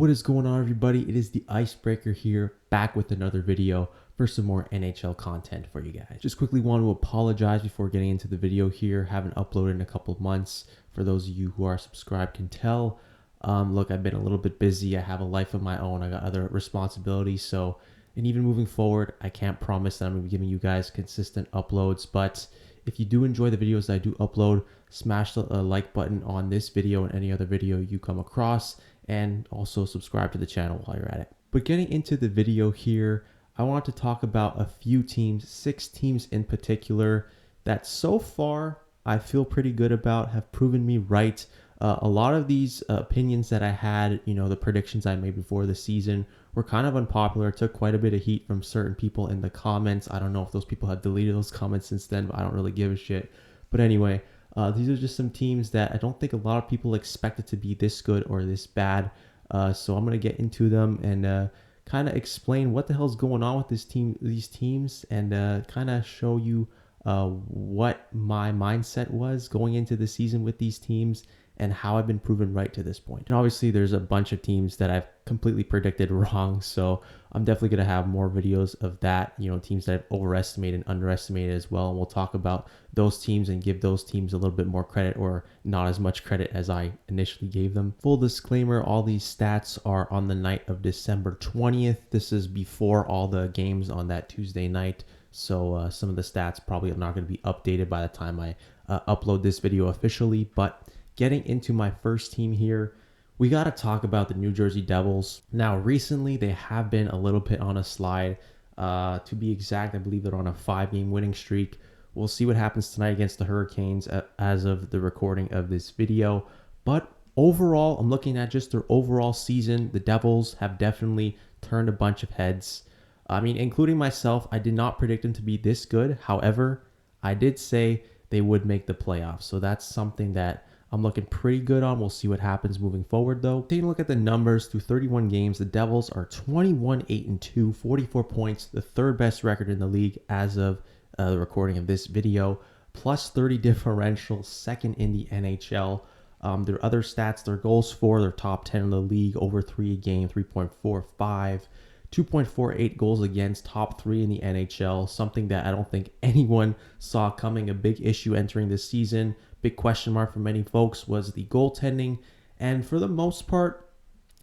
What is going on, everybody? It is the Icebreaker here, back with another video for some more NHL content for you guys. Just quickly want to apologize before getting into the video here. Haven't uploaded in a couple of months. For those of you who are subscribed can tell. Look, I've been a little bit busy. I have a life of my own. I got other responsibilities. And even moving forward, I can't promise that I'm going to be giving you guys consistent uploads. But if you do enjoy the videos that I do upload, smash the like button on this video and any other video you come across. And also subscribe to the channel while you're at it. But getting into the video here, I want to talk about a few teams, 6 teams in particular, that so far I feel pretty good about, have proven me right. A lot of these opinions that I had, the predictions I made before the season were kind of unpopular. Took quite a bit of heat from certain people in the comments. I don't know if those people have deleted those comments since then, but I don't really give a shit. But anyway, these are just some teams that I don't think a lot of people expected to be this good or this bad. So I'm going to get into them and kind of explain what the hell's going on with these teams, and kind of show you what my mindset was going into the season with these teams and how I've been proven right to this point. And obviously there's a bunch of teams that I've completely predicted wrong. So I'm definitely going to have more videos of that, teams that I've overestimated and underestimated as well. And we'll talk about those teams and give those teams a little bit more credit, or not as much credit as I initially gave them. Full disclaimer, all these stats are on the night of December 20th. This is before all the games on that Tuesday night. So some of the stats probably are not going to be updated by the time I upload this video officially. But getting into my first team here, we got to talk about the New Jersey Devils. Now, recently, they have been a little bit on a slide. To be exact, I believe they're on a 5-game winning streak. We'll see what happens tonight against the Hurricanes as of the recording of this video. But overall, I'm looking at just their overall season. The Devils have definitely turned a bunch of heads. I mean, including myself, I did not predict them to be this good. However, I did say they would make the playoffs. So that's something that I'm looking pretty good on. We'll see what happens moving forward, though. Taking a look at the numbers through 31 games, the Devils are 21-8-2, 44 points, the third best record in the league as of the recording of this video, plus 30 differential, second in the NHL. Their other stats, their goals for, they're top 10 in the league, over 3 a game, 3.45. 2.48 goals against, top 3 in the NHL, something that I don't think anyone saw coming. A big issue entering this season, big question mark for many folks, was the goaltending. And for the most part,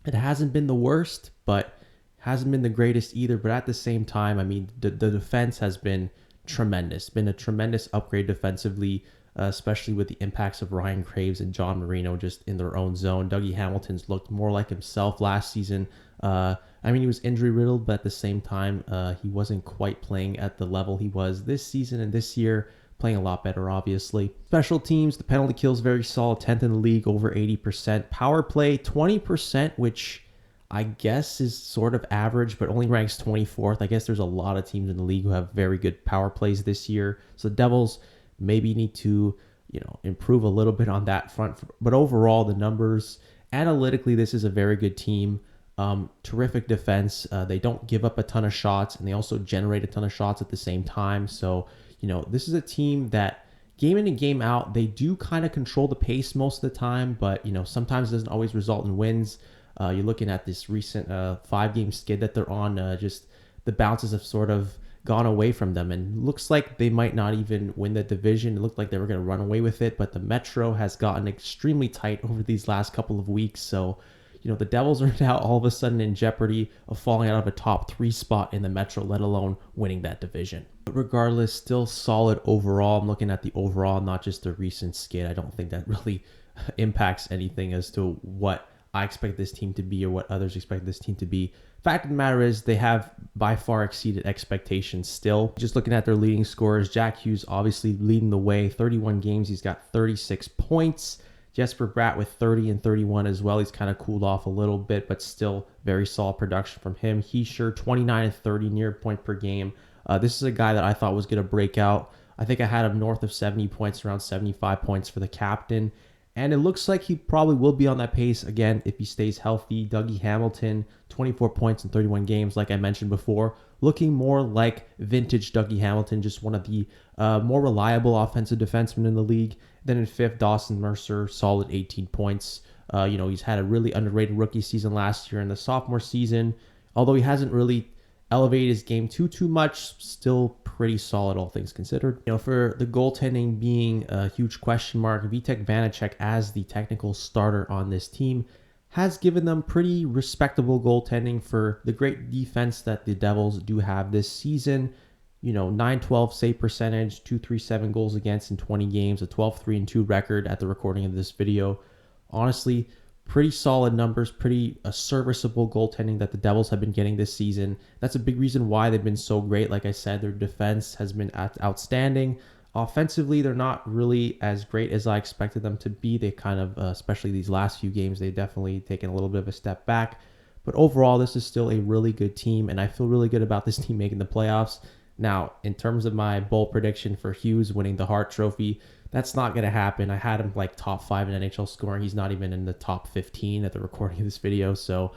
it hasn't been the worst, but hasn't been the greatest either. But at the same time, I mean, the defense has been tremendous. Been a tremendous upgrade defensively, especially with the impacts of Ryan Graves and John Marino just in their own zone. Dougie Hamilton's looked more like himself last season. I mean, he was injury riddled, but at the same time, he wasn't quite playing at the level he was this season, and this year playing a lot better, obviously. Special teams, the penalty kills very solid, 10th in the league, over 80%. Power play, 20%, which I guess is sort of average, but only ranks 24th. I guess there's a lot of teams in the league who have very good power plays this year. So the Devils maybe need to, improve a little bit on that front. But overall, the numbers, analytically, this is a very good team. Terrific defense. They don't give up a ton of shots, and they also generate a ton of shots at the same time. So, this is a team that game in and game out, they do kind of control the pace most of the time, but, sometimes it doesn't always result in wins. You're looking at this recent 5-game skid that they're on. Just the bounces have sort of gone away from them, and looks like they might not even win the division. It looked like they were going to run away with it, but the Metro has gotten extremely tight over these last couple of weeks. So, the Devils are now all of a sudden in jeopardy of falling out of a top 3 spot in the Metro, let alone winning that division. But regardless, still solid overall. I'm looking at the overall, not just the recent skid. I don't think that really impacts anything as to what I expect this team to be or what others expect this team to be. Fact of the matter is, they have by far exceeded expectations still. Just looking at their leading scorers, Jack Hughes obviously leading the way. 31 games, he's got 36 points. Jesper Bratt with 30 and 31 as well. He's kind of cooled off a little bit, but still very solid production from him. Hischier, 29 and 30, near point per game. This is a guy that I thought was going to break out. I think I had him north of 70 points, around 75 points for the captain. And it looks like he probably will be on that pace again if he stays healthy. Dougie Hamilton, 24 points in 31 games, like I mentioned before. Looking more like vintage Dougie Hamilton, just one of the more reliable offensive defensemen in the league. Then in fifth, Dawson Mercer, solid 18 points. He's had a really underrated rookie season last year, and the sophomore season, although he hasn't really elevated his game too much, still pretty solid, all things considered. For the goaltending being a huge question mark, Vitek Vanacek as the technical starter on this team has given them pretty respectable goaltending for the great defense that the Devils do have this season. 912 save percentage, 237 goals against in 20 games, a 12-3-2 record at the recording of this video. Honestly, pretty solid numbers, pretty serviceable goaltending that the Devils have been getting this season. That's a big reason why they've been so great. Like I said, their defense has been outstanding. Offensively, they're not really as great as I expected them to be. They kind of, especially these last few games, they've definitely taken a little bit of a step back. But overall, this is still a really good team, and I feel really good about this team making the playoffs. Now, in terms of my bold prediction for Hughes winning the Hart Trophy, that's not going to happen. I had him like top 5 in NHL scoring. He's not even in the top 15 at the recording of this video. So,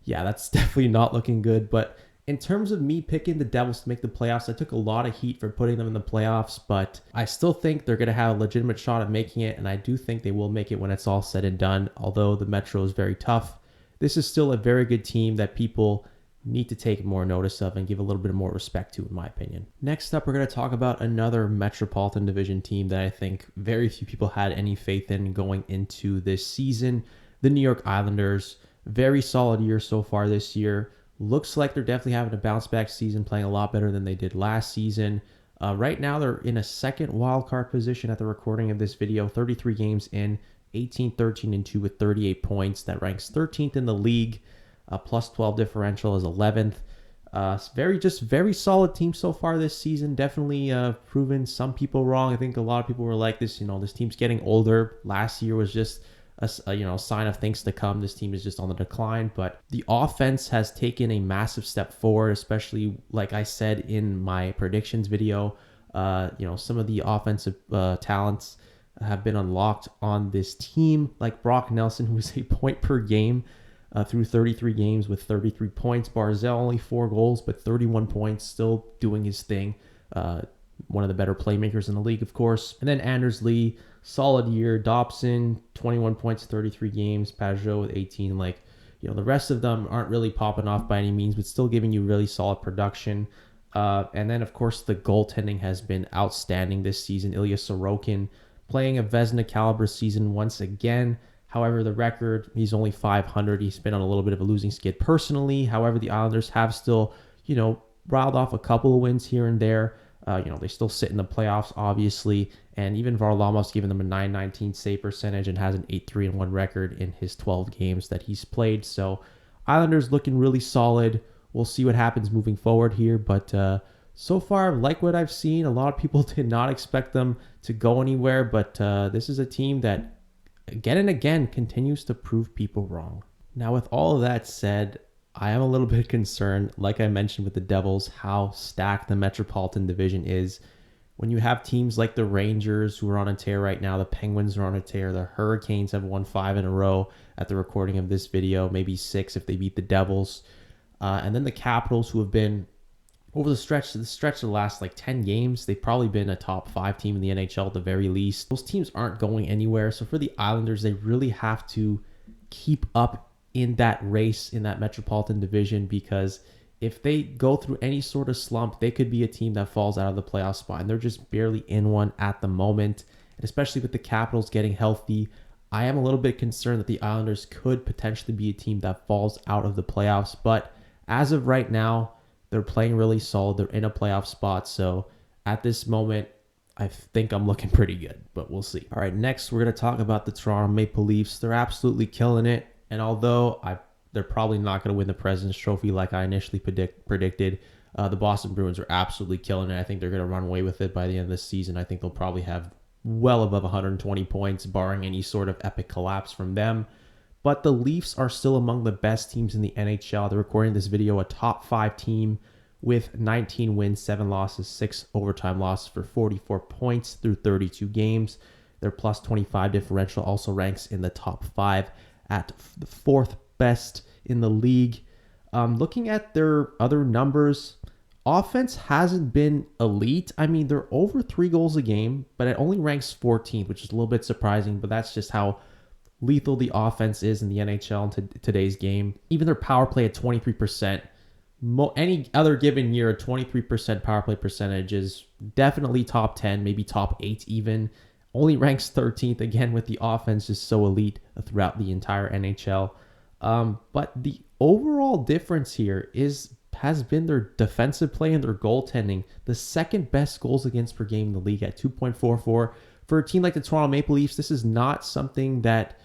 yeah, that's definitely not looking good. But in terms of me picking the Devils to make the playoffs, I took a lot of heat for putting them in the playoffs, but I still think they're going to have a legitimate shot at making it, and I do think they will make it when it's all said and done, although the Metro is very tough. This is still a very good team that people need to take more notice of and give a little bit more respect to, in my opinion. Next up, we're going to talk about another Metropolitan Division team that I think very few people had any faith in going into this season, the New York Islanders. Very solid year so far this year. Looks like they're definitely having a bounce back season, playing a lot better than they did last season. Right now, they're in a second wildcard position at the recording of this video, 33 games in, 18-13-2 with 38 points. That ranks 13th in the league. Plus 12 differential is 11th. Very solid team so far this season. Definitely proven some people wrong. I think a lot of people were like this. This team's getting older. Last year was just a sign of things to come. This team is just on the decline, but the offense has taken a massive step forward, especially like I said in my predictions video. Some of the offensive talents have been unlocked on this team, like Brock Nelson, who is a point per game through 33 games with 33 points. Barzal only 4 goals, but 31 points, still doing his thing. One of the better playmakers in the league, of course. And then Anders Lee, solid year. Dobson, 21 points, 33 games. Pajot with 18. The rest of them aren't really popping off by any means, but still giving you really solid production. And then, of course, the goaltending has been outstanding this season. Ilya Sorokin playing a Vezina caliber season once again. However, the record, he's only 500. He's been on a little bit of a losing skid personally. However, the Islanders have still, riled off a couple of wins here and there. They still sit in the playoffs, obviously. And even Varlamov's given them a .919 save percentage and has an 8-3-1 record in his 12 games that he's played. So Islanders looking really solid. We'll see what happens moving forward here. But so far, like what I've seen, a lot of people did not expect them to go anywhere. But this is a team that again and again continues to prove people wrong. Now, with all of that said, I am a little bit concerned, like I mentioned with the Devils, how stacked the Metropolitan Division is. When you have teams like the Rangers, who are on a tear right now, the Penguins are on a tear, the Hurricanes have won 5 in a row at the recording of this video, maybe 6 if they beat the Devils. And then the Capitals, who have been, over the stretch of the last 10 games, they've probably been a top 5 team in the NHL at the very least. Those teams aren't going anywhere. So for the Islanders, they really have to keep up in that race in that Metropolitan Division, because if they go through any sort of slump, they could be a team that falls out of the playoff spot, and they're just barely in one at the moment. And especially with the Capitals getting healthy, I am a little bit concerned that the Islanders could potentially be a team that falls out of the playoffs. But as of right now, they're playing really solid. They're in a playoff spot. So at this moment, I think I'm looking pretty good, but we'll see. All right, next we're going to talk about the Toronto Maple Leafs. They're absolutely killing it. And although they're probably not going to win the President's Trophy like I initially predicted, the Boston Bruins are absolutely killing it. I think they're going to run away with it by the end of this season. I think they'll probably have well above 120 points, barring any sort of epic collapse from them. But the Leafs are still among the best teams in the NHL. They're recording this video, a top 5 team with 19 wins, 7 losses, 6 overtime losses for 44 points through 32 games. Their plus 25 differential also ranks in the top 5 at the 4th best in the league. Looking at their other numbers, offense hasn't been elite. I mean, they're over 3 goals a game, but it only ranks 14th, which is a little bit surprising, but that's just how lethal the offense is in the NHL in today's game. Even their power play at 23%. Any other given year, a 23% power play percentage is definitely top 10, maybe top 8 even. Only ranks 13th, again, with the offense just so elite throughout the entire NHL. But the overall difference here has been their defensive play and their goaltending. The second best goals against per game in the league at 2.44. For a team like the Toronto Maple Leafs, this is not something that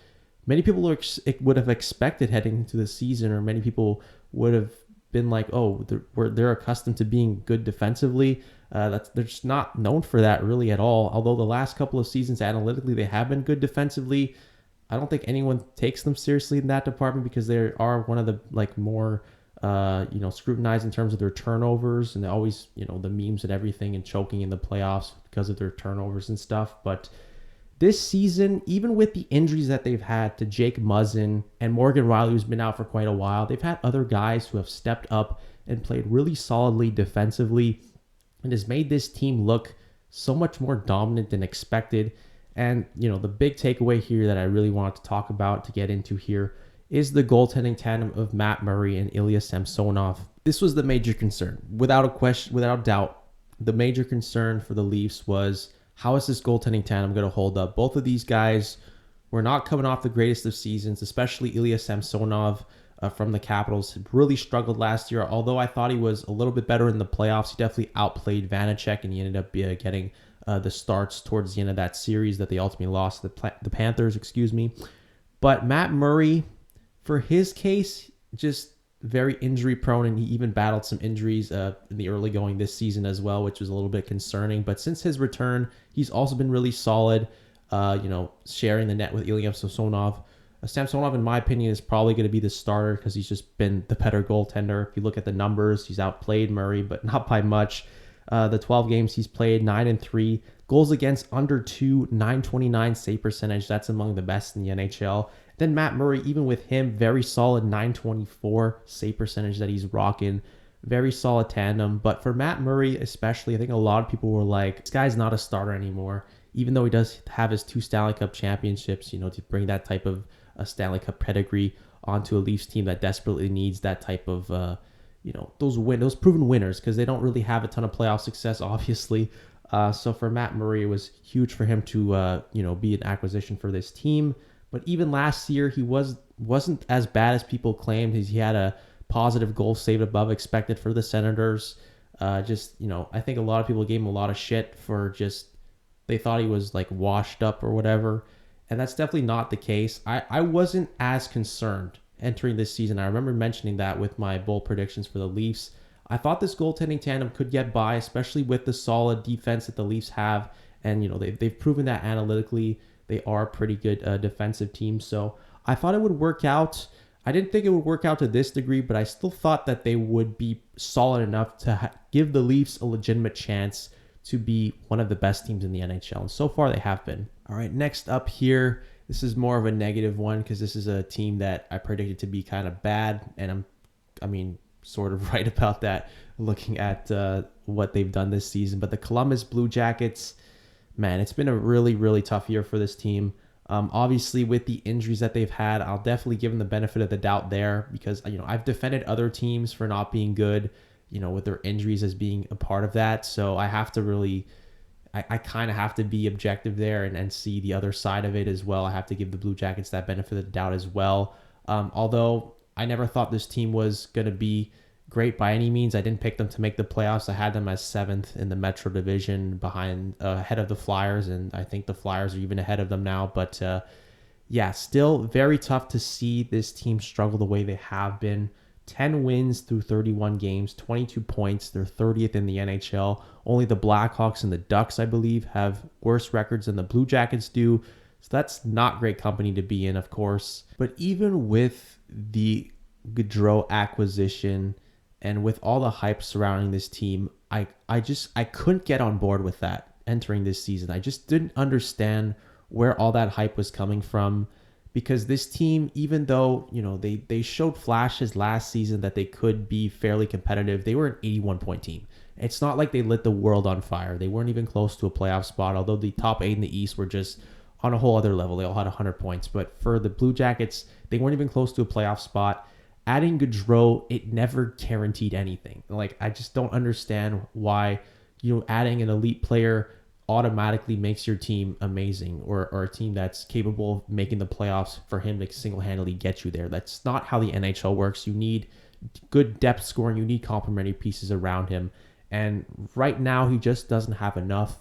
many people would have expected heading into the season, or many people would have been like, oh, they're accustomed to being good defensively. They're just not known for that really at all. Although the last couple of seasons analytically they have been good defensively, I don't think anyone takes them seriously in that department because they are one of the more scrutinized in terms of their turnovers, and they always, the memes and everything and choking in the playoffs because of their turnovers and stuff. But this season, even with the injuries that they've had to Jake Muzzin and Morgan Rielly, who's been out for quite a while, they've had other guys who have stepped up and played really solidly defensively and has made this team look so much more dominant than expected. And, the big takeaway here that I really wanted to talk about, to get into here, is the goaltending tandem of Matt Murray and Ilya Samsonov. This was the major concern. Without a question, without doubt, the major concern for the Leafs was, how is this goaltending tandem going to hold up? Both of these guys were not coming off the greatest of seasons, especially Ilya Samsonov from the Capitals. Really struggled last year, although I thought he was a little bit better in the playoffs. He definitely outplayed Vanacek, and he ended up getting the starts towards the end of that series that they ultimately lost to the Panthers, But Matt Murray, for his case, just very injury prone, and he even battled some injuries in the early going this season as well, which was a little bit concerning. But since his return, he's also been really solid, sharing the net with Ilya Samsonov. Samsonov, in my opinion, is probably going to be the starter because he's just been the better goaltender. If you look at the numbers, he's outplayed Murray, but not by much. The 12 games he's played, 9-3. Goals against under 2, 929 save percentage. That's among the best in the NHL. Then Matt Murray, even with him, very solid 924 save percentage that he's rocking. Very solid tandem. But for Matt Murray especially, I think a lot of people were like, this guy's not a starter anymore. Even though he does have his 2 Stanley Cup championships, to bring that type of a Stanley Cup pedigree onto a Leafs team that desperately needs that type of, those proven winners, because they don't really have a ton of playoff success, obviously. So for Matt Murray, it was huge for him to, be an acquisition for this team. But even last year, he wasn't as bad as people claimed. He had a positive goal saved above expected for the Senators. I think a lot of people gave him a lot of shit for they thought he was like washed up or whatever. And that's definitely not the case. I wasn't as concerned entering this season. I remember mentioning that with my bold predictions for the Leafs. I thought this goaltending tandem could get by, especially with the solid defense that the Leafs have. And, they've proven that analytically. They are a pretty good defensive team. So I thought it would work out. I didn't think it would work out to this degree, but I still thought that they would be solid enough to give the Leafs a legitimate chance to be one of the best teams in the NHL. And so far they have been. All right, next up here, this is more of a negative one because this is a team that I predicted to be kind of bad. And I'm sort of right about that looking at what they've done this season. But the Columbus Blue Jackets, man, it's been a really, really tough year for this team. Obviously, with the injuries that they've had, I'll definitely give them the benefit of the doubt there because, I've defended other teams for not being good, with their injuries as being a part of that. So I have to really, I kind of have to be objective there and see the other side of it as well. I have to give the Blue Jackets that benefit of the doubt as well. Although I never thought this team was going to be great by any means. I didn't pick them to make the playoffs. I had them as 7th in the Metro Division ahead of the Flyers, and I think the Flyers are even ahead of them now. But still very tough to see this team struggle the way they have been. 10 wins through 31 games, 22 points. They're 30th in the NHL. Only the Blackhawks and the Ducks, I believe, have worse records than the Blue Jackets do. So that's not great company to be in, of course. But even with the Gaudreau acquisition and with all the hype surrounding this team, I couldn't get on board with that entering this season. I just didn't understand where all that hype was coming from. Because this team, even though, they showed flashes last season that they could be fairly competitive, they were an 81-point team. It's not like they lit the world on fire. They weren't even close to a playoff spot, although the top 8 in the East were just on a whole other level. They all had 100 points. But for the Blue Jackets, they weren't even close to a playoff spot. Adding Gaudreau, it never guaranteed anything. Like, I just don't understand why, adding an elite player automatically makes your team amazing, or a team that's capable of making the playoffs for him to single-handedly get you there. That's not how the NHL works. You need good depth scoring. You need complementary pieces around him. And right now, he just doesn't have enough,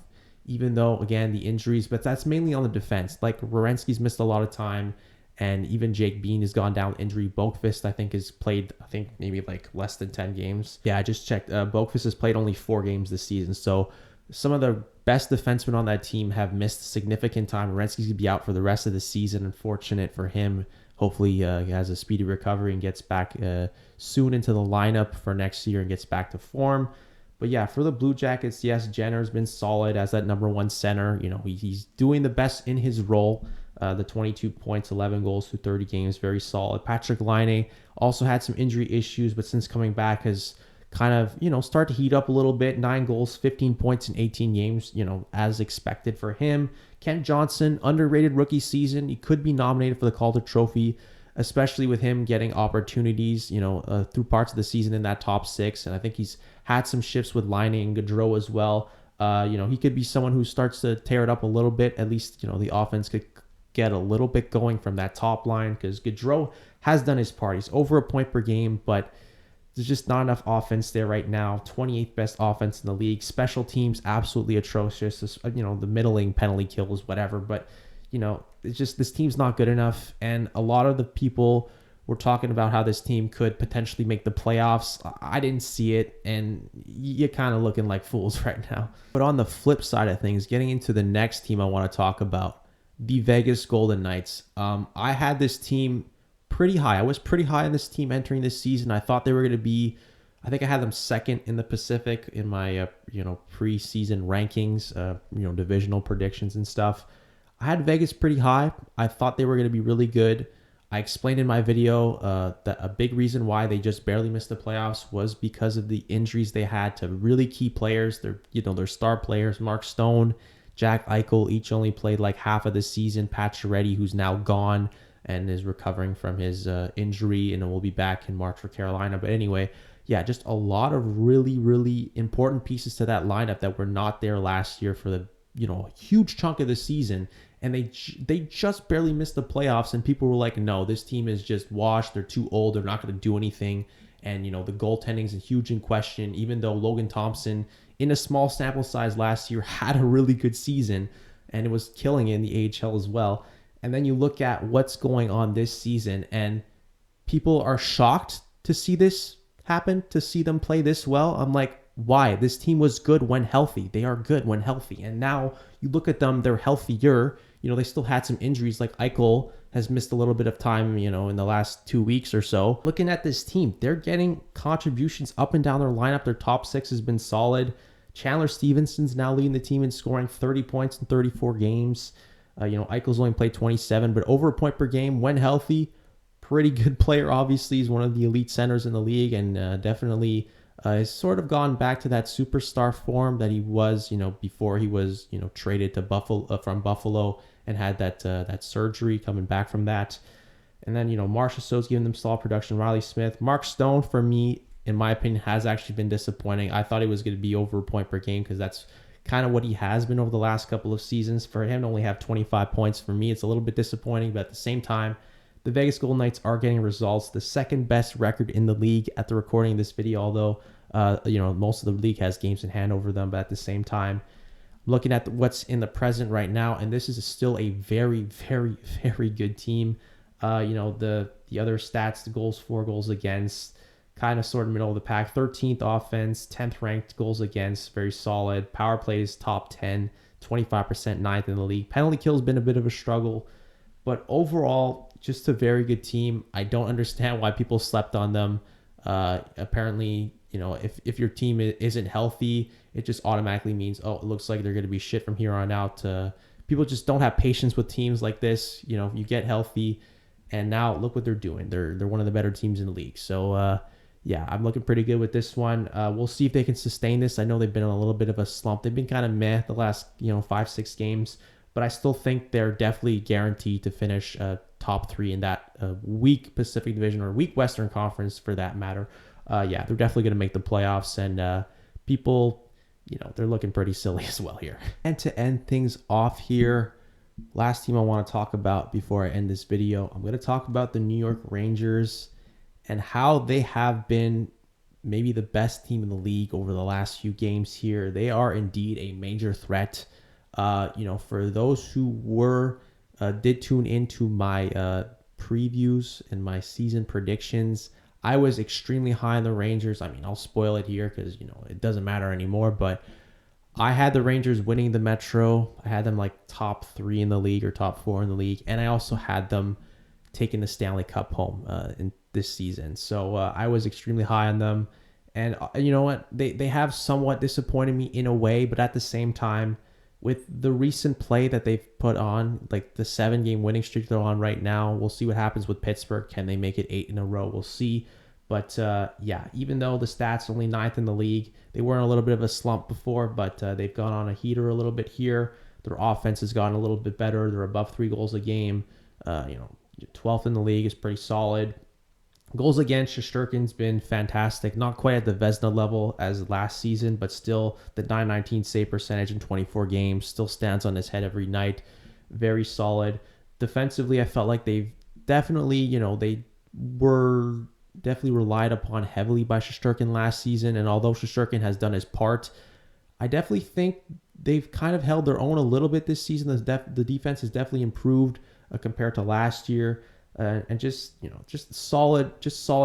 even though, again, the injuries, but that's mainly on the defense. Like, Werenski's missed a lot of time, and even Jake Bean has gone down with injury. Boqvist, I think, has played, maybe like less than 10 games. Yeah, I just checked. Boqvist has played only 4 games this season. So some of the best defensemen on that team have missed significant time. Werenski's going to be out for the rest of the season. Unfortunate for him. Hopefully he has a speedy recovery and gets back soon into the lineup for next year and gets back to form. But yeah, for the Blue Jackets, yes, Jenner's been solid as that number 1 center. He's doing the best in his role. The 22 points, 11 goals through 30 games, very solid. Patrick Laine also had some injury issues, but since coming back has kind of, start to heat up a little bit. 9 goals, 15 points in 18 games, as expected for him. Kent Johnson, underrated rookie season. He could be nominated for the Calder Trophy, especially with him getting opportunities, through parts of the season in that top 6. And I think he's had some shifts with Laine and Gaudreau as well. He could be someone who starts to tear it up a little bit. At least, the offense could get a little bit going from that top line, because Gaudreau has done his part. He's over a point per game, but there's just not enough offense there right now. 28th best offense in the league. Special teams, absolutely atrocious. The middling penalty kills, whatever. But, it's just this team's not good enough. And a lot of the people were talking about how this team could potentially make the playoffs. I didn't see it, and you're kind of looking like fools right now. But on the flip side of things, getting into the next team I want to talk about, the Vegas Golden Knights. I had this team pretty high. I was pretty high on this team entering this season. I thought they were going to be, I think I had them second in the Pacific in my, preseason rankings, divisional predictions and stuff. I had Vegas pretty high. I thought they were going to be really good. I explained in my video that a big reason why they just barely missed the playoffs was because of the injuries they had to really key players. Their star players, Mark Stone, Jack Eichel, each only played like half of the season. Pacioretty, who's now gone and is recovering from his injury, and will be back in March for Carolina. But anyway, yeah, just a lot of really, really important pieces to that lineup that were not there last year for the huge chunk of the season. And they just barely missed the playoffs, and people were like, no, this team is just washed. They're too old. They're not going to do anything. And, the goaltending is huge in question, even though Logan Thompson, in a small sample size last year, had a really good season, and it was killing in the AHL as well. And then you look at what's going on this season, and people are shocked to see this happen, to see them play this well. I'm like, why? This team was good when healthy. They are good when healthy. And now you look at them, they're healthier. They still had some injuries, like Eichel has missed a little bit of time, in the last 2 weeks or so. Looking at this team, they're getting contributions up and down their lineup. Their top 6 has been solid. Chandler Stevenson's now leading the team in scoring, 30 points in 34 games. Eichel's only played 27, but over a point per game when healthy. Pretty good player, obviously. He's one of the elite centers in the league, and definitely has sort of gone back to that superstar form that he was, before he was, traded to Buffalo from Buffalo and had that surgery coming back from that. And then, Marcia So's giving them solid production. Riley Smith. Mark Stone, for me, in my opinion, has actually been disappointing. I thought he was going to be over a point per game, because that's kind of what he has been over the last couple of seasons. For him to only have 25 points, for me, it's a little bit disappointing. But at the same time, the Vegas Golden Knights are getting results. The second best record in the league at the recording of this video, although, most of the league has games in hand over them. But at the same time, looking at what's in the present right now, and this is still a very, very, very good team. The other stats, the goals for, goals against, kind of sort of middle of the pack. 13th offense, 10th ranked goals against, very solid. Power plays top 10, 25%, 9th in the league. Penalty kill has been a bit of a struggle, but overall, just a very good team. I don't understand why people slept on them. Apparently, if your team isn't healthy, it just automatically means, oh, it looks like they're going to be shit from here on out. People just don't have patience with teams like this. You get healthy, and now look what they're doing. They're one of the better teams in the league. So, yeah, I'm looking pretty good with this one. We'll see if they can sustain this. I know they've been in a little bit of a slump. They've been kind of meh the last, 5-6 games. but I still think they're definitely guaranteed to finish top 3 in that weak Pacific Division or weak Western Conference for that matter. Yeah, they're definitely going to make the playoffs, and people, they're looking pretty silly as well here. And to end things off here, last team I want to talk about before I end this video, I'm going to talk about the New York Rangers and how they have been maybe the best team in the league over the last few games here. They are indeed a major threat. For those who did tune into my previews and my season predictions, I was extremely high on the Rangers. I mean, I'll spoil it here because, it doesn't matter anymore, but I had the Rangers winning the Metro. I had them like top 3 in the league or top 4 in the league. And I also had them taking the Stanley Cup home in this season. So I was extremely high on them. And you know what? They have somewhat disappointed me in a way, but at the same time, with the recent play that they've put on, like the 7-game winning streak they're on right now, we'll see what happens with Pittsburgh. Can they make it 8 in a row? We'll see. But yeah, even though the stats only 9th in the league, they were in a little bit of a slump before, but they've gone on a heater a little bit here. Their offense has gotten a little bit better. They're above 3 goals a game. 12th in the league is pretty solid. Goals against, Shesterkin's been fantastic. Not quite at the Vezina level as last season, but still the .919 save percentage in 24 games still stands on his head every night. Very solid. Defensively, I felt like they've definitely, they were definitely relied upon heavily by Shesterkin last season. And although Shesterkin has done his part, I definitely think they've kind of held their own a little bit this season. The defense has definitely improved compared to last year. And just solid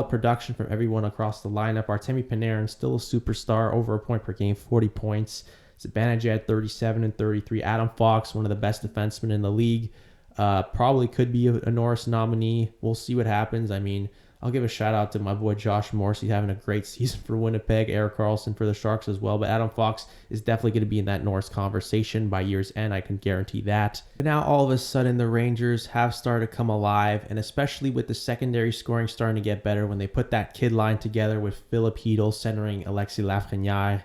production from everyone across the lineup. Artemi Panarin still a superstar, over a point per game, 40 points. Zibanejad 37 and 33. Adam Fox, one of the best defensemen in the league, probably could be a Norris nominee. We'll see what happens. I mean, I'll give a shout out to my boy Josh Morse. He's having a great season for Winnipeg. Erik Karlsson for the Sharks as well. But Adam Fox is definitely going to be in that Norris conversation by year's end. I can guarantee that. But now all of a sudden the Rangers have started to come alive. And especially with the secondary scoring starting to get better when they put that kid line together with Philip Hedl centering Alexis Lafreniere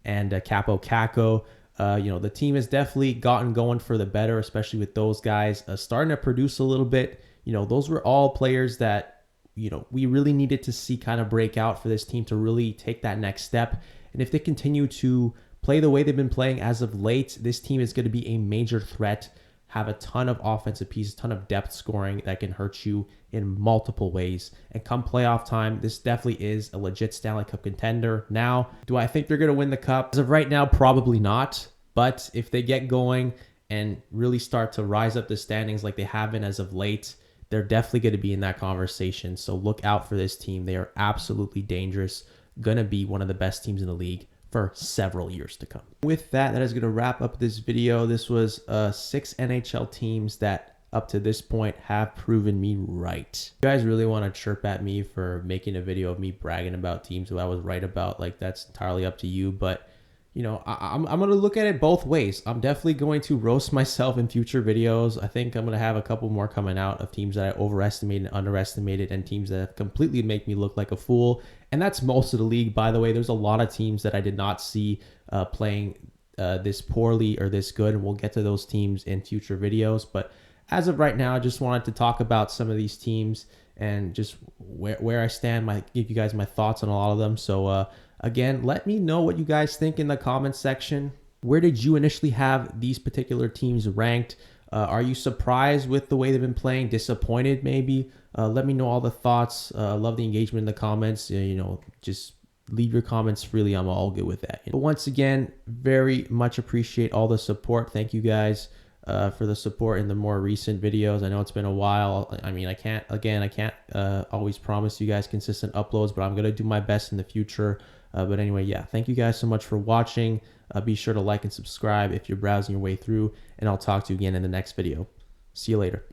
and Capo Caco. The team has definitely gotten going for the better, especially with those guys starting to produce a little bit. Those were all players that we really needed to see kind of break out for this team to really take that next step. And if they continue to play the way they've been playing as of late, this team is going to be a major threat, have a ton of offensive pieces, ton of depth scoring that can hurt you in multiple ways. And come playoff time, this definitely is a legit Stanley Cup contender. Now, do I think they're going to win the Cup? As of right now, probably not. But if they get going and really start to rise up the standings like they have been as of late, they're definitely going to be in that conversation. So look out for this team. They are absolutely dangerous. Going to be one of the best teams in the league for several years to come. With that is going to wrap up this video. This was 6 NHL teams that up to this point have proven me right. If you guys really want to chirp at me for making a video of me bragging about teams who I was right about, like, that's entirely up to you. But I'm going to look at it both ways. I'm definitely going to roast myself in future videos. I think I'm going to have a couple more coming out of teams that I overestimated and underestimated and teams that completely make me look like a fool. And that's most of the league, by the way. There's a lot of teams that I did not see playing this poorly or this good. And we'll get to those teams in future videos. But as of right now, I just wanted to talk about some of these teams and just where I stand, give you guys my thoughts on a lot of them. So, again, let me know what you guys think in the comments section. Where did you initially have these particular teams ranked? Are you surprised with the way they've been playing? Disappointed maybe? Let me know all the thoughts. Love the engagement in the comments. Just leave your comments freely. I'm all good with that. But once again, very much appreciate all the support. Thank you guys for the support in the more recent videos. I know it's been a while. I mean, I can't always promise you guys consistent uploads, but I'm going to do my best in the future. But anyway, yeah, thank you guys so much for watching. Be sure to like and subscribe if you're browsing your way through, and I'll talk to you again in the next video. See you later.